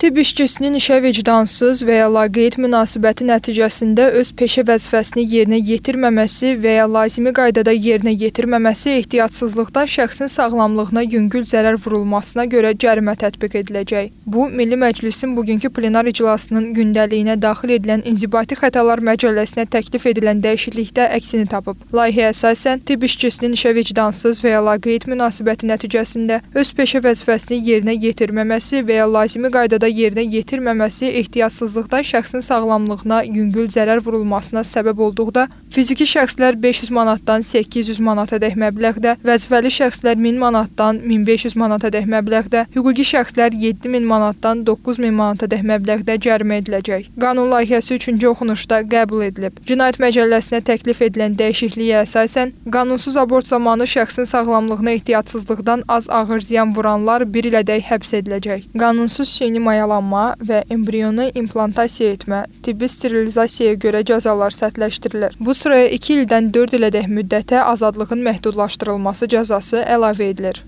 Tibb işçisinin işə vicdansız və ya laqeyd münasibəti nəticəsində öz peşə vəzifəsini yerinə yetirməməsi və ya lazımi qaydada yerinə yetirməməsi ehtiyatsızlıqdan şəxsin sağlamlığına yüngül zərər vurulmasına görə cərimə tətbiq ediləcək. Bu, Milli Məclisin bugünkü plenar iclasının gündəliyinə daxil edilən İnzibati Xətalar Məcəlləsinə təklif edilən dəyişiklikdə əksini tapıb. Layihəyə əsasən, tibb işçisinin işə vicdansız və ya laqeyd münasibəti nəticəsində öz peşə vəzifəsini yerinə yetirməməsi və ya lazımi qaydada yerinə yetirməməsi ehtiyatsızlıqdan şəxsin sağlamlığına yüngül zərər vurulmasına səbəb olduqda, fiziki şəxslər 500 manatdan 800 manatadək məbləğdə, vəzifəli şəxslər 1000 manatdan 1500 manatadək məbləğdə, hüquqi şəxslər 7000 manatdan 9000 manatadək məbləğdə cərimə ediləcək. Qanun layihəsi 3-cü oxunuşda qəbul edilib. Cinayət Məcəlləsinə təklif edilən dəyişikliyə əsasən, qanunsuz abort zamanı şəxsin sağlamlığına ehtiyatsızlıqdan az ağır ziyan vuranlar 1 ilədək həbs ediləcək. Qanunsuz süni mayalanma və embrionu implantasiya etmə, tibbi sterilizasiyaya görə cəzalar sərtləşdirilir. Bu sıraya 2 ildən 4 ilədək müddətə azadlığın məhdudlaşdırılması cəzası əlavə edilir.